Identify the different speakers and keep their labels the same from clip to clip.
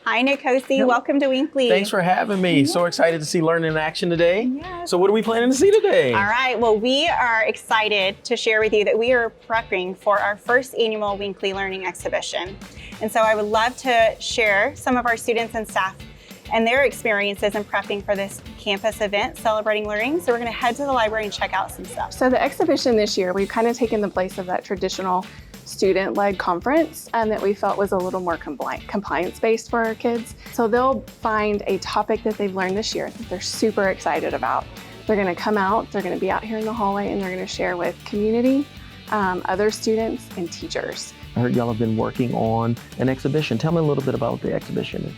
Speaker 1: Hi, Nekosi. Welcome to Winkley.
Speaker 2: Thanks for having me. So excited to see Learning in Action today. Yes. So what are we planning to see today?
Speaker 1: All right. Well, we are excited to share with you that we are prepping for our first annual Winkley Learning Exhibition. And so I would love to share some of our students and staff and their experiences in prepping for this campus event celebrating learning. So we're going to head to the library and check out some stuff.
Speaker 3: So the exhibition this year, we've kind of taken the place of that traditional student-led conference that we felt was a little more compliance-based for our kids. So they'll find a topic that they've learned this year that they're super excited about. They're going to come out, they're going to be out here in the hallway, and they're going to share with community, other students, and teachers.
Speaker 2: I heard y'all have been working on an exhibition. Tell me a little bit about what the exhibition is.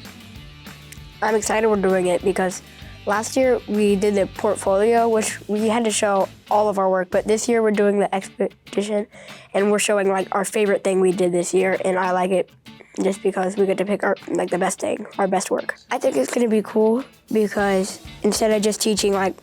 Speaker 4: I'm excited we're doing it because last year we did the portfolio, which we had to show all of our work, but this year we're doing the expedition and we're showing like our favorite thing we did this year, and I like it just because we get to pick our the best thing, our best work. I think it's gonna be cool because instead of just teaching like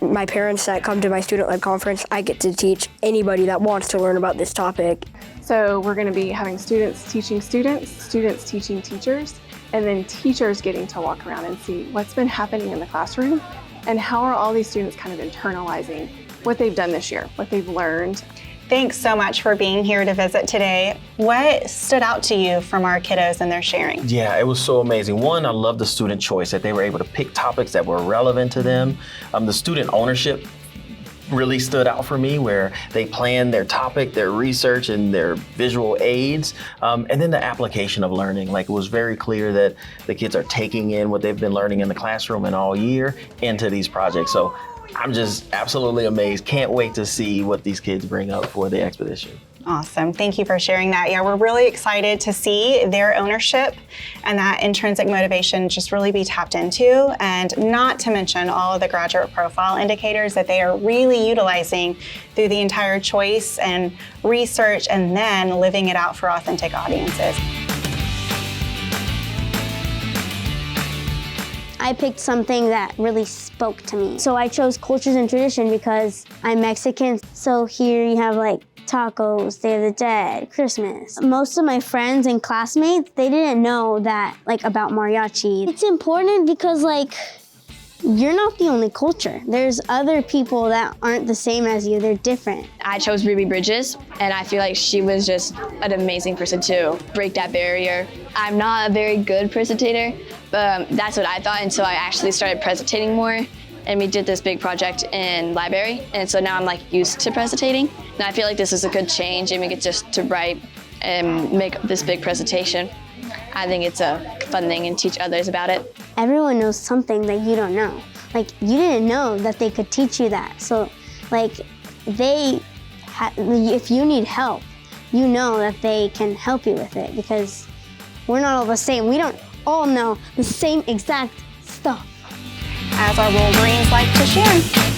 Speaker 4: my parents that come to my student-led conference, I get to teach anybody that wants to learn about this topic.
Speaker 3: So we're gonna be having students teaching students, students teaching teachers, and then teachers getting to walk around and see what's been happening in the classroom and how are all these students kind of internalizing what they've done this year, what they've learned.
Speaker 1: Thanks so much for being here to visit today. What stood out to you from our kiddos and their sharing?
Speaker 2: Yeah, it was so amazing. One, I love the student choice, that they were able to pick topics that were relevant to them. The student ownership really stood out for me, where they planned their topic, their research, and their visual aids. And then the application of learning. Like, it was very clear that the kids are taking in what they've been learning in the classroom and all year into these projects. So I'm just absolutely amazed. Can't wait to see what these kids bring up for the expedition.
Speaker 1: Awesome. Thank you for sharing that. Yeah, we're really excited to see their ownership and that intrinsic motivation just really be tapped into, and not to mention all of the graduate profile indicators that they are really utilizing through the entire choice and research, and then living it out for authentic audiences.
Speaker 5: I picked something that really spoke to me. So I chose cultures and tradition because I'm Mexican. So here you have like tacos, Day of the Dead, Christmas. Most of my friends and classmates, they didn't know that about mariachi. It's important because you're not the only culture. There's other people that aren't the same as you, they're different.
Speaker 6: I chose Ruby Bridges, and I feel like she was just an amazing person to break that barrier. I'm not a very good presentator, but that's what I thought until I actually started presentating more. And we did this big project in library, and so now I'm used to presentating. And I feel like this is a good change, and we get just to write and make this big presentation. I think it's a fun thing and teach others about it.
Speaker 5: Everyone knows something that you don't know. You didn't know that they could teach you that. So if you need help, you know that they can help you with it, because we're not all the same. We don't all know the same exact stuff.
Speaker 1: As our Wolverines like to share.